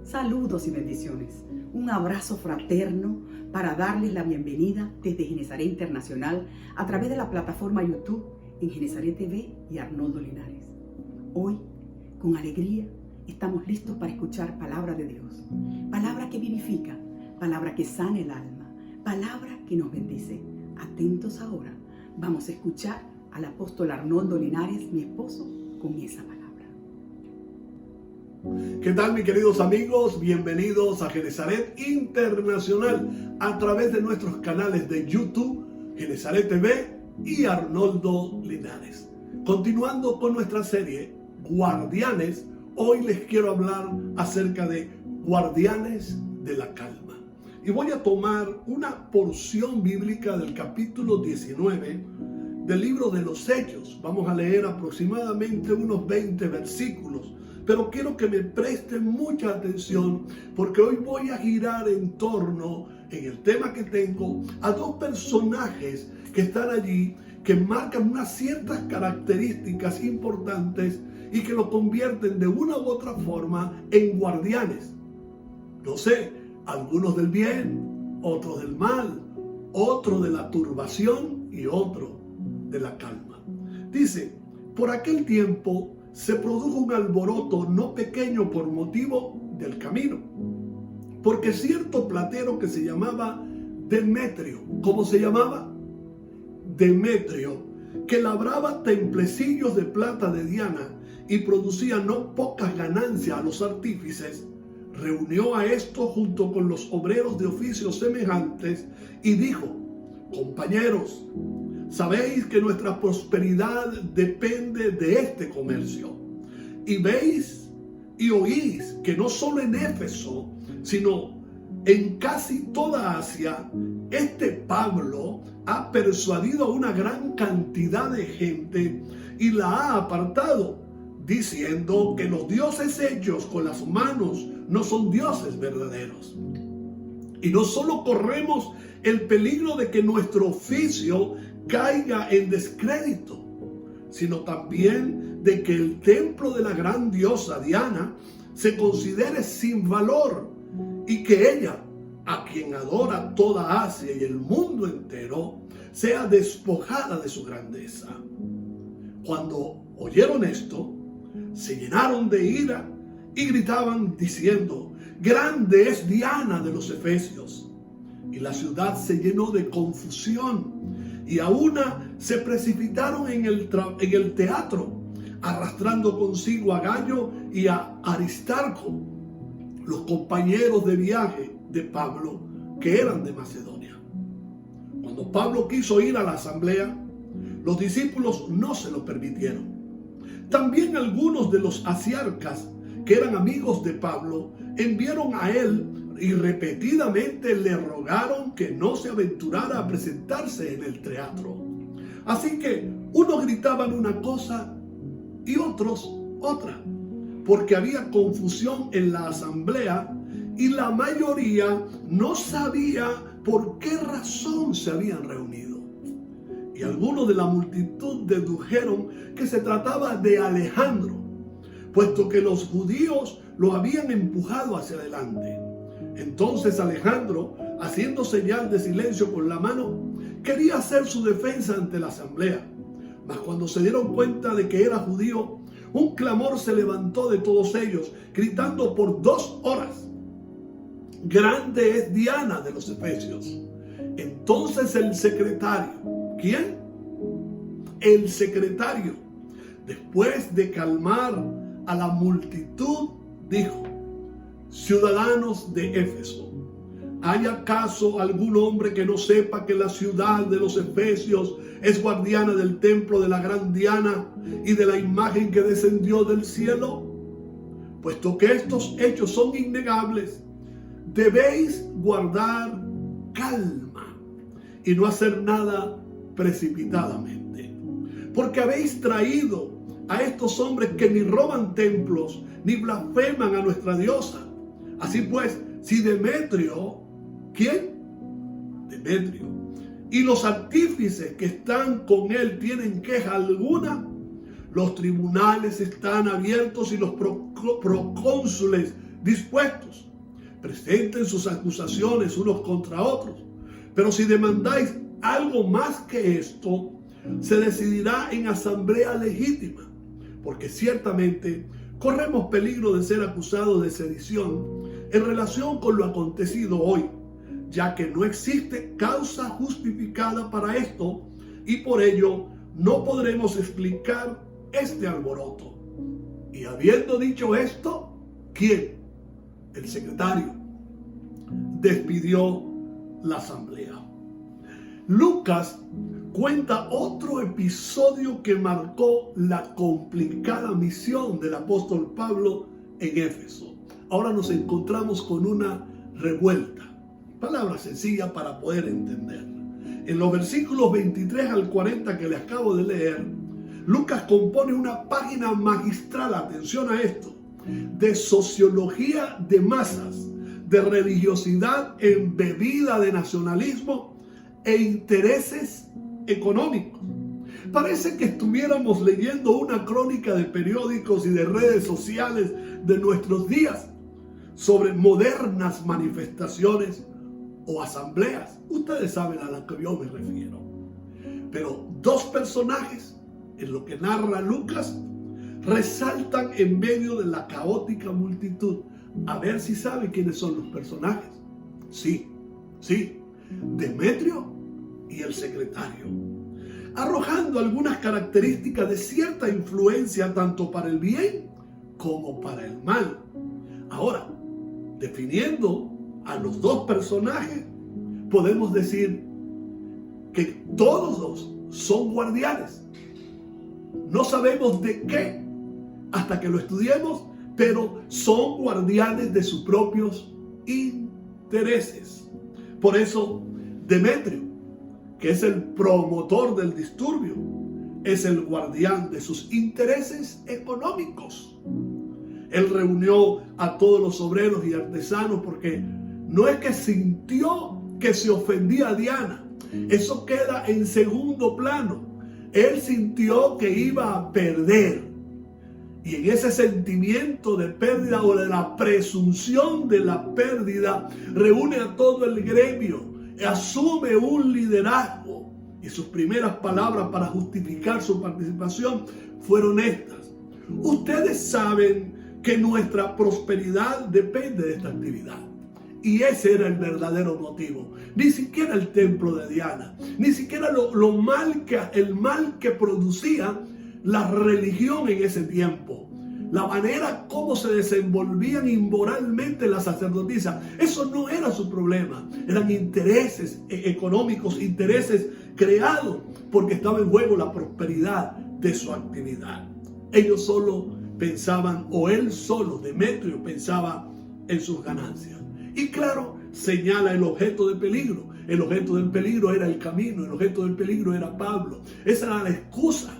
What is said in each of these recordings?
Saludos y bendiciones. Un abrazo fraterno para darles la bienvenida desde Genesaret Internacional a través de la plataforma YouTube en Genesaret TV y Arnoldo Linares. Hoy, con alegría, estamos listos para escuchar palabra de Dios. Palabra que vivifica, palabra que sana el alma, palabra que nos bendice. Atentos ahora, vamos a escuchar al apóstol Arnoldo Linares, mi esposo, con esa palabra. ¿Qué tal, mis queridos amigos? Bienvenidos a Genesaret Internacional a través de nuestros canales de YouTube, Genesaret TV y Arnoldo Linares. Continuando con nuestra serie Guardianes, hoy les quiero hablar acerca de guardianes de la calma. Y voy a tomar una porción bíblica del capítulo 19 del libro de los Hechos. Vamos a leer aproximadamente unos 20 versículos. Pero quiero que me presten mucha atención porque hoy voy a girar en torno, en el tema que tengo, a dos personajes que están allí, que marcan unas ciertas características importantes y que lo convierten de una u otra forma en guardianes. No sé, algunos del bien, otros del mal, otro de la turbación y otro de la calma. Dice, por aquel tiempo se produjo un alboroto no pequeño por motivo del camino, porque cierto platero que se llamaba Demetrio, ¿cómo se llamaba? Demetrio, que labraba templecillos de plata de Diana y producía no pocas ganancias a los artífices, reunió a estos junto con los obreros de oficios semejantes y dijo: compañeros, sabéis que nuestra prosperidad depende de este comercio. Y veis y oís que no solo en Éfeso, sino en casi toda Asia, este Pablo ha persuadido a una gran cantidad de gente y la ha apartado, diciendo que los dioses hechos con las manos no son dioses verdaderos. Y no solo corremos el peligro de que nuestro oficio caiga en descrédito, sino también de que el templo de la gran diosa Diana se considere sin valor y que ella, a quien adora toda Asia y el mundo entero, sea despojada de su grandeza. Cuando oyeron esto, se llenaron de ira y gritaban diciendo: grande es Diana de los Efesios. Y la ciudad se llenó de confusión, y a una se precipitaron en el teatro, arrastrando consigo a Gallo y a Aristarco, los compañeros de viaje de Pablo, que eran de Macedonia. Cuando Pablo quiso ir a la asamblea, los discípulos no se lo permitieron. También algunos de los asiarcas, que eran amigos de Pablo, enviaron a él y repetidamente le rogaron que no se aventurara a presentarse en el teatro. Así que unos gritaban una cosa y otros otra, porque había confusión en la asamblea y la mayoría no sabía por qué razón se habían reunido. Y algunos de la multitud dedujeron que se trataba de Alejandro, puesto que los judíos lo habían empujado hacia adelante. Entonces Alejandro, haciendo señal de silencio con la mano, quería hacer su defensa ante la asamblea. Mas cuando se dieron cuenta de que era judío, un clamor se levantó de todos ellos, gritando por 2 horas: grande es Diana de los Efesios. Entonces el secretario, ¿quién? El secretario, después de calmar a la multitud, dijo: ciudadanos de Éfeso, ¿hay acaso algún hombre que no sepa que la ciudad de los Efesios es guardiana del templo de la gran Diana y de la imagen que descendió del cielo? Puesto que estos hechos son innegables, debéis guardar calma y no hacer nada precipitadamente, porque habéis traído a estos hombres que ni roban templos ni blasfeman a nuestra diosa. Así pues, si Demetrio, ¿quién? Demetrio, y los artífices que están con él tienen queja alguna, los tribunales están abiertos y los procónsules dispuestos. Presenten sus acusaciones unos contra otros. Pero si demandáis algo más que esto, se decidirá en asamblea legítima, porque ciertamente corremos peligro de ser acusados de sedición en relación con lo acontecido hoy, ya que no existe causa justificada para esto y por ello no podremos explicar este alboroto. Y habiendo dicho esto, ¿quién? El secretario despidió la asamblea. Lucas cuenta otro episodio que marcó la complicada misión del apóstol Pablo en Éfeso. Ahora nos encontramos con una revuelta. Palabra sencilla para poder entender. En los versículos 23 al 40 que les acabo de leer, Lucas compone una página magistral, atención a esto, de sociología de masas, de religiosidad embebida de nacionalismo e intereses económicos. Parece que estuviéramos leyendo una crónica de periódicos y de redes sociales de nuestros días sobre modernas manifestaciones o asambleas. Ustedes saben a la que yo me refiero. Pero dos personajes en lo que narra Lucas resaltan en medio de la caótica multitud. A ver si saben quiénes son los personajes. Sí, Demetrio y el secretario, arrojando algunas características de cierta influencia tanto para el bien como para el mal. Ahora, definiendo a los dos personajes, podemos decir que todos dos son guardianes. No sabemos de qué hasta que lo estudiemos, pero son guardianes de sus propios intereses. Por eso, Demetrio, que es el promotor del disturbio, es el guardián de sus intereses económicos. Él reunió a todos los obreros y artesanos porque no es que sintió que se ofendía a Diana. Eso queda en segundo plano. Él sintió que iba a perder. Y en ese sentimiento de pérdida o de la presunción de la pérdida, reúne a todo el gremio, asume un liderazgo. Y sus primeras palabras para justificar su participación fueron estas: ustedes saben que nuestra prosperidad depende de esta actividad. Y ese era el verdadero motivo. Ni siquiera el templo de Diana, ni siquiera el mal que producía la religión en ese tiempo, la manera como se desenvolvían inmoralmente las sacerdotisas. Eso no era su problema. Eran intereses económicos, intereses creados porque estaba en juego la prosperidad de su actividad. Ellos solo pensaban, o él solo, Demetrio, pensaba en sus ganancias. Y claro, señala el objeto de peligro. El objeto del peligro era el camino, el objeto del peligro era Pablo. Esa era la excusa,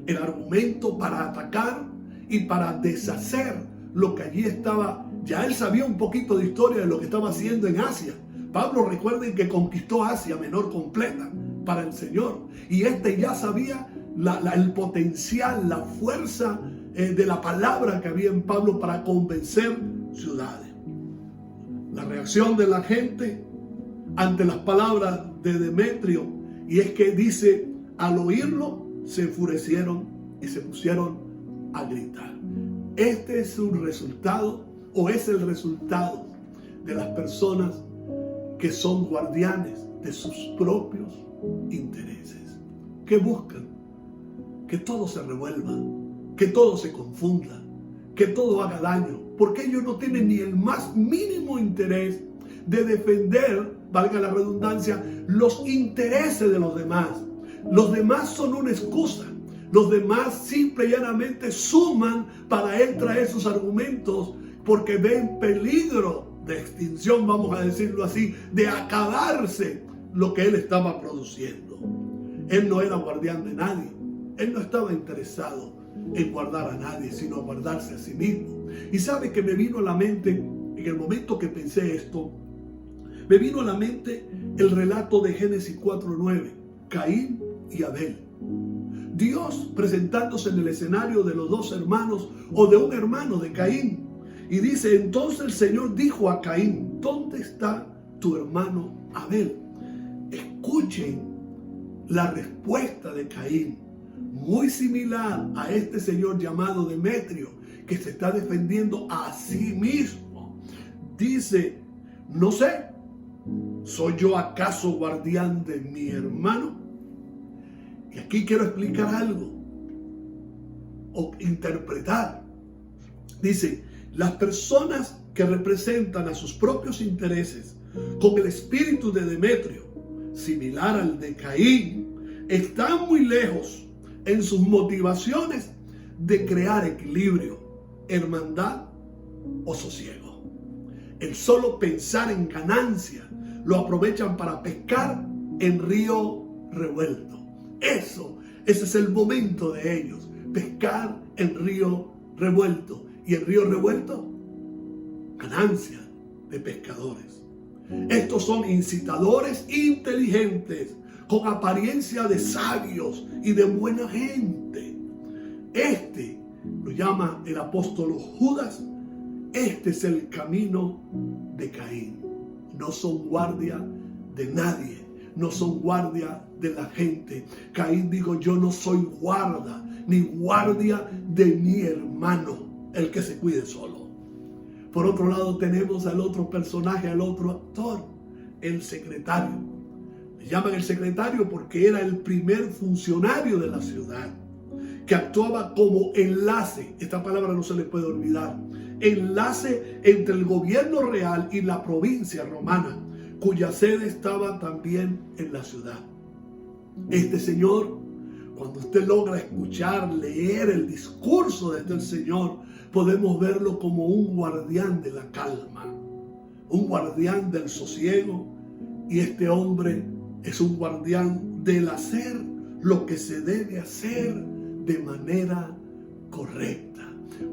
el argumento para atacar y para deshacer lo que allí estaba. Ya él sabía un poquito de historia de lo que estaba haciendo en Asia. Pablo, recuerden que conquistó Asia Menor completa para el Señor. Y ya sabía el potencial, la fuerza de la palabra que había en Pablo para convencer ciudades. La reacción de la gente ante las palabras de Demetrio, y es que dice, al oírlo se enfurecieron y se pusieron a gritar. Este es un resultado, o es el resultado de las personas que son guardianes de sus propios intereses, que buscan que todo se revuelva, que todo se confunda, que todo haga daño, porque ellos no tienen ni el más mínimo interés de defender, valga la redundancia, los intereses de los demás. Los demás son una excusa. Los demás simple y llanamente suman para él traer sus argumentos porque ven peligro de extinción, vamos a decirlo así, de acabarse lo que él estaba produciendo. Él no era guardián de nadie. Él no estaba interesado en guardar a nadie, sino guardarse a sí mismo. Y sabe que me vino a la mente, en el momento que pensé esto, me vino a la mente el relato de Génesis 4:9, Caín y Abel. Dios presentándose en el escenario de los dos hermanos o de un hermano de Caín Y dice, entonces el Señor dijo a Caín, ¿dónde está tu hermano Abel? Escuchen la respuesta de Caín, muy similar a este señor llamado Demetrio, que se está defendiendo a sí mismo. Dice, no sé, ¿soy yo acaso guardián de mi hermano? Y aquí quiero explicar algo o interpretar. Dice, las personas que representan a sus propios intereses con el espíritu de Demetrio, similar al de Caín, están muy lejos en sus motivaciones de crear equilibrio, hermandad o sosiego. El solo pensar en ganancia lo aprovechan para pescar en río revuelto. Ese es el momento de ellos, pescar en río revuelto. Y el río revuelto, ganancia de pescadores. Estos son incitadores inteligentes, con apariencia de sabios y de buena gente. Este lo llama el apóstol Judas. Este es el camino de Caín. No son guardia de nadie, no son guardia de la gente. Caín dijo, yo no soy guarda ni guardia de mi hermano, el que se cuide solo. Por otro lado tenemos al otro personaje, al otro actor, el secretario. Le llaman el secretario porque era el primer funcionario de la ciudad, que actuaba como enlace, esta palabra no se le puede olvidar, enlace entre el gobierno real y la provincia romana, cuya sede estaba también en la ciudad. Este señor, cuando usted logra escuchar, leer el discurso de este señor, podemos verlo como un guardián de la calma, un guardián del sosiego, y este hombre es un guardián del hacer lo que se debe hacer de manera correcta.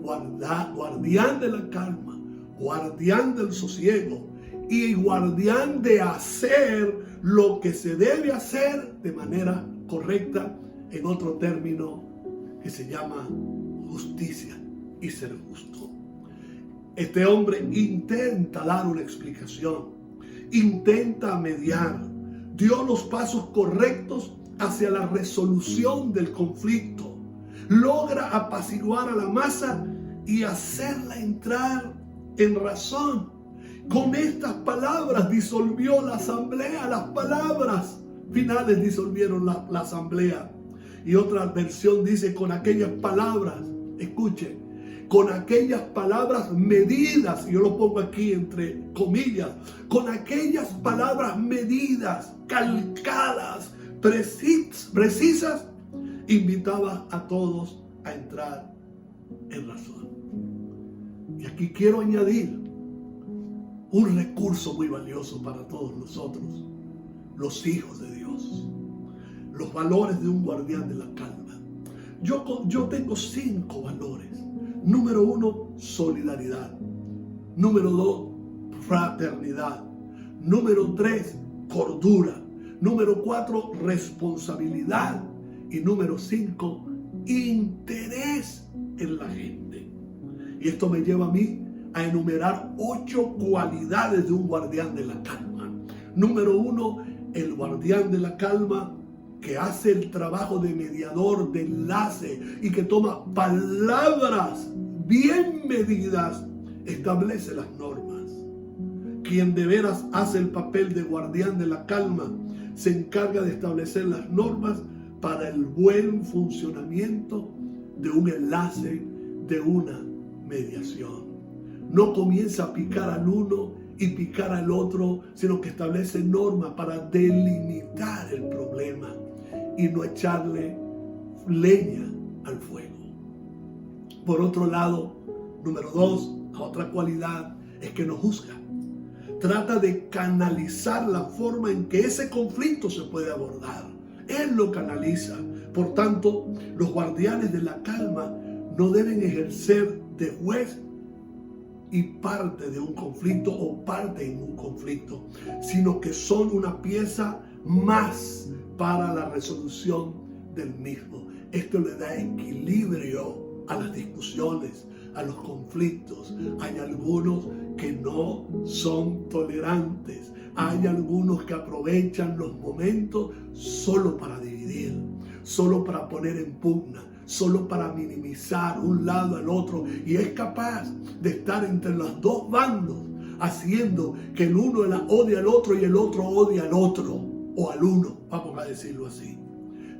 Guardián de la calma, guardián del sosiego y guardián de hacer lo que se debe hacer de manera correcta, en otro término que se llama justicia y ser justo. Este hombre intenta dar una explicación, intenta mediar, dio los pasos correctos hacia la resolución del conflicto, logra apaciguar a la masa y hacerla entrar en razón. Con estas palabras disolvió la asamblea, las palabras finales disolvieron la asamblea. Y otra versión dice, con aquellas palabras, escuchen, con aquellas palabras medidas, yo lo pongo aquí entre comillas, con aquellas palabras medidas, calcadas, precisas, invitaba a todos a entrar en razón. Y aquí quiero añadir un recurso muy valioso para todos nosotros, los hijos de Dios, los valores de un guardián de la calma. Yo tengo 5 valores. Número 1, solidaridad. Número 2, fraternidad. Número 3, cordura. Número 4, responsabilidad. Y número 5, interés en la gente. Y esto me lleva a mí a enumerar 8 cualidades de un guardián de la calma. Número 1, el guardián de la calma que hace el trabajo de mediador, de enlace, y que toma palabras bien medidas, establece las normas. Quien de veras hace el papel de guardián de la calma se encarga de establecer las normas para el buen funcionamiento de un enlace, de una mediación. No comienza a picar al uno y picar al otro, sino que establece normas para delimitar el problema y no echarle leña al fuego. Por otro lado, número 2, la otra cualidad es que no juzga. Trata de canalizar la forma en que ese conflicto se puede abordar. Él lo canaliza. Por tanto, los guardianes de la calma no deben ejercer de juez y parte de un conflicto o parte en un conflicto, sino que son una pieza más para la resolución del mismo. Esto le da equilibrio a las discusiones, a los conflictos. Hay algunos que no son tolerantes. Hay algunos que aprovechan los momentos solo para dividir, solo para poner en pugna, solo para minimizar un lado al otro, y es capaz de estar entre los dos bandos, haciendo que el uno odie al otro y el otro odie al otro, o al uno, vamos a decirlo así.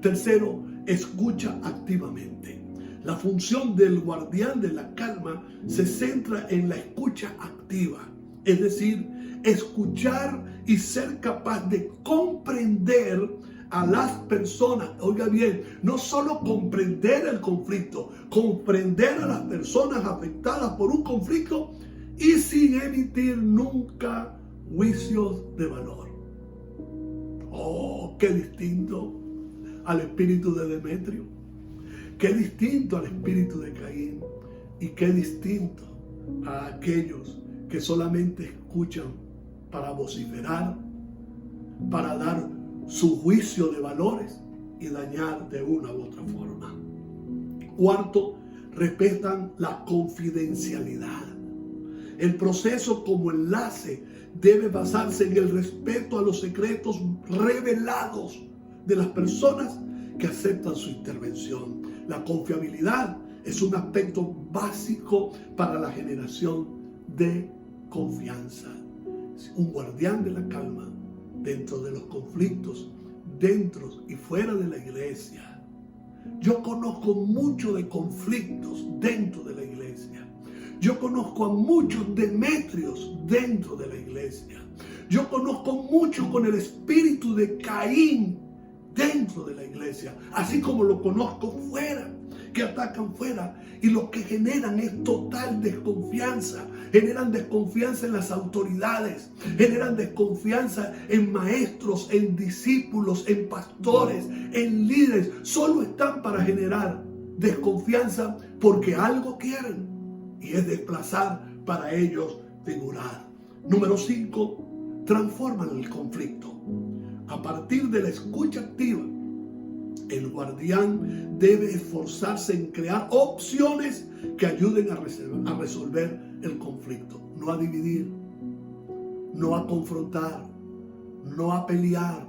Tercero, escucha activamente. La función del guardián de la calma se centra en la escucha activa, es decir, escuchar y ser capaz de comprender a las personas. Oiga bien, no solo comprender el conflicto, comprender a las personas afectadas por un conflicto y sin emitir nunca juicios de valor. Oh, qué distinto al espíritu de Demetrio, qué distinto al espíritu de Caín, y qué distinto a aquellos que solamente escuchan para vociferar, para dar su juicio de valores y dañar de una u otra forma. Cuarto, respetan la confidencialidad. El proceso como enlace debe basarse en el respeto a los secretos revelados de las personas que aceptan su intervención. La confiabilidad es un aspecto básico para la generación de confianza. Un guardián de la calma dentro de los conflictos, dentro y fuera de la iglesia. Yo conozco mucho de conflictos dentro de la iglesia. Yo conozco a muchos Demetrios dentro de la iglesia. Yo conozco mucho con el espíritu de Caín dentro de la iglesia, así como lo conozco fuera, que atacan fuera, y lo que generan es total desconfianza. Generan desconfianza en las autoridades, generan desconfianza en maestros, en discípulos, en pastores, en líderes. Solo están para generar desconfianza porque algo quieren, y es desplazar para ellos figurar. Número 5, transforman el conflicto. A partir de la escucha activa, el guardián debe esforzarse en crear opciones que ayuden a resolver el conflicto. No a dividir, no a confrontar, no a pelear,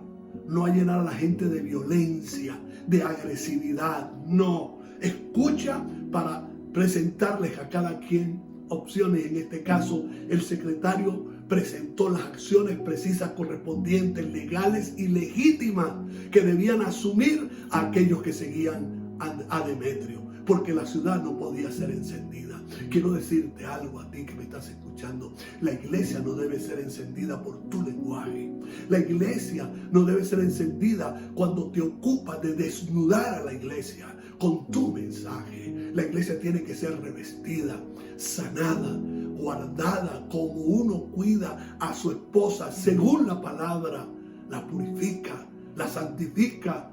no a llenar a la gente de violencia, de agresividad. No, escucha para presentarles a cada quien opciones. En este caso, el secretario presentó las acciones precisas correspondientes, legales y legítimas, que debían asumir a aquellos que seguían a Demetrio, porque la ciudad no podía ser encendida. Quiero decirte algo a ti que me estás escuchando. La iglesia no debe ser encendida por tu lenguaje. La iglesia no debe ser encendida cuando te ocupas de desnudar a la iglesia con tu mensaje. La iglesia tiene que ser revestida, sanada, guardada, como uno cuida a su esposa según la palabra. La purifica, la santifica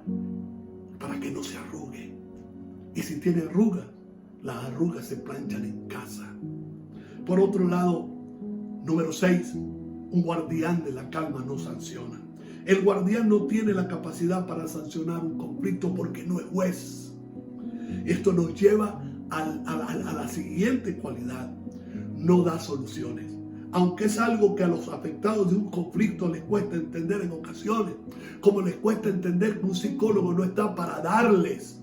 para que no se arrugue. Y si tiene arrugas, las arrugas se planchan en casa. Por otro lado, número 6, un guardián de la calma no sanciona. El guardián no tiene la capacidad para sancionar un conflicto porque no es juez. Esto nos lleva a la siguiente cualidad: no da soluciones. Aunque es algo que a los afectados de un conflicto les cuesta entender en ocasiones, como les cuesta entender que un psicólogo no está para darles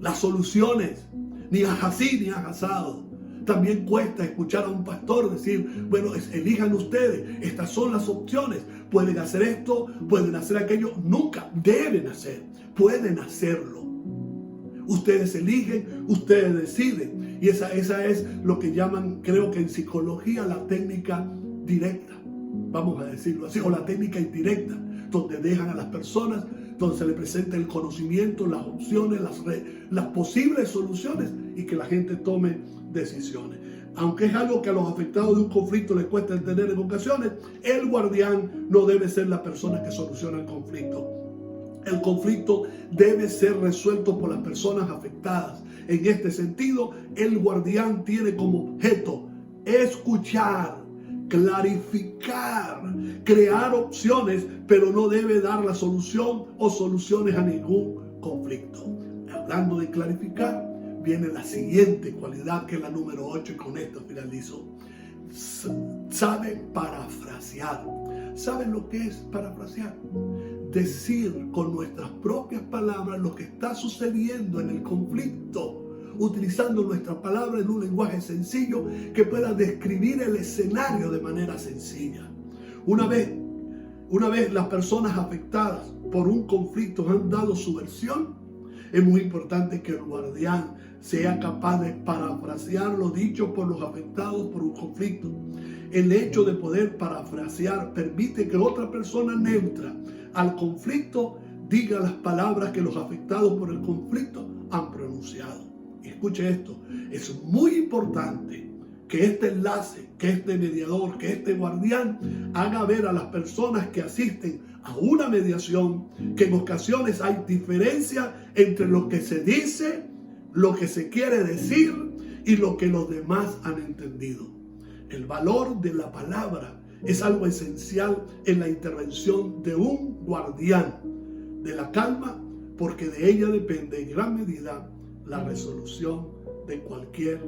las soluciones, ni así ni asado. También cuesta escuchar a un pastor decir, bueno, elijan ustedes, estas son las opciones, pueden hacer esto, pueden hacer aquello. Nunca deben hacer, pueden hacerlo. Ustedes eligen, ustedes deciden. Y esa es lo que llaman, creo que en psicología, la técnica directa. Vamos a decirlo así, o la técnica indirecta, donde dejan a las personas, donde se les presenta el conocimiento, las opciones, las posibles soluciones, y que la gente tome decisiones. Aunque es algo que a los afectados de un conflicto les cuesta entender en ocasiones, el guardián no debe ser la persona que soluciona el conflicto. El conflicto debe ser resuelto por las personas afectadas. En este sentido, el guardián tiene como objeto escuchar, clarificar, crear opciones, pero no debe dar la solución o soluciones a ningún conflicto. Hablando de clarificar, viene la siguiente cualidad, que es la número 8, y con esto finalizo. Saben parafrasear. ¿Saben lo que es parafrasear? Decir con nuestras propias palabras lo que está sucediendo en el conflicto, utilizando nuestra palabra en un lenguaje sencillo que pueda describir el escenario de manera sencilla. Una vez las personas afectadas por un conflicto han dado su versión, es muy importante que el guardián sea capaz de parafrasear lo dicho por los afectados por un conflicto. El hecho de poder parafrasear permite que otra persona neutra al conflicto diga las palabras que los afectados por el conflicto han pronunciado. Escuche esto, es muy importante que este enlace, que este mediador, que este guardián haga ver a las personas que asisten a una mediación que en ocasiones hay diferencia entre lo que se dice, lo que se quiere decir y lo que los demás han entendido. El valor de la palabra es algo esencial en la intervención de un guardián de la calma, porque de ella depende en gran medida la resolución de cualquier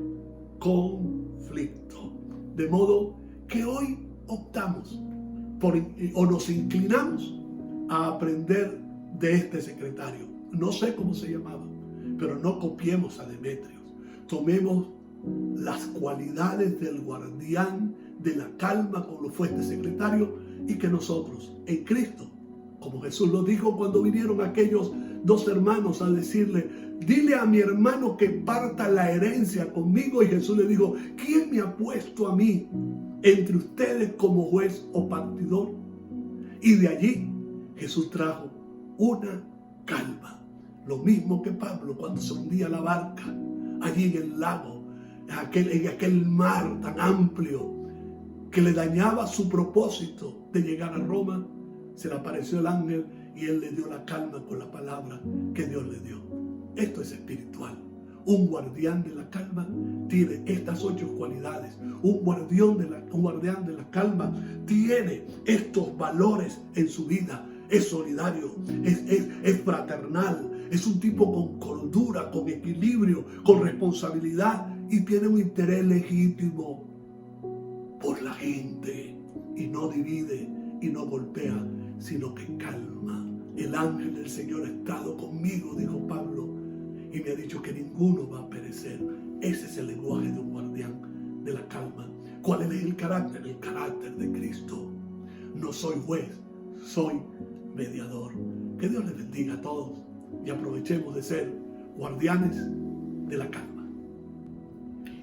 conflicto. De modo que hoy optamos o nos inclinamos a aprender de este secretario. No sé cómo se llamaba, pero no copiemos a Demetrios. Tomemos las cualidades del guardián de la calma como lo fue este secretario, y que nosotros en Cristo, como Jesús lo dijo cuando vinieron aquellos dos hermanos a decirle: dile a mi hermano que parta la herencia conmigo, y Jesús le dijo: ¿quién me ha puesto a mí entre ustedes como juez o partidor? Y de allí Jesús trajo una calma, lo mismo que Pablo cuando se hundía la barca allí en el lago, en aquel mar tan amplio que le dañaba su propósito de llegar a Roma. Se le apareció el ángel y él le dio la calma con la palabra que Dios le dio. Esto es espiritual. Un guardián de la calma tiene estas 8 cualidades. Un guardián de la calma tiene estos valores en su vida. Es solidario, es fraternal, es un tipo con cordura, con equilibrio, con responsabilidad, y tiene un interés legítimo por la gente, y no divide y no golpea, sino que calma. El ángel del Señor ha estado conmigo, dijo Pablo, y me ha dicho que ninguno va a perecer. Ese es el lenguaje de un guardián de la calma. ¿Cuál es el carácter? El carácter de Cristo. No soy juez, soy mediador. Que Dios les bendiga a todos y aprovechemos de ser guardianes de la calma.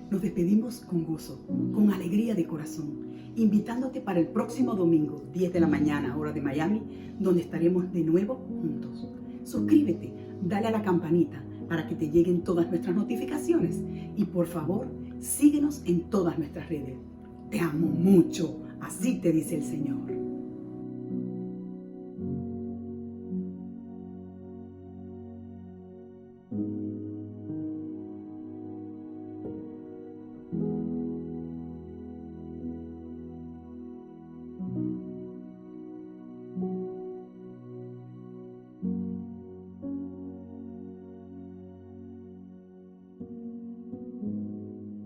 Nos despedimos con gozo, con alegría de corazón, invitándote para el próximo domingo, 10 de la mañana, hora de Miami, donde estaremos de nuevo juntos. Suscríbete, dale a la campanita para que te lleguen todas nuestras notificaciones, y por favor, síguenos en todas nuestras redes. Te amo mucho, así te dice el Señor.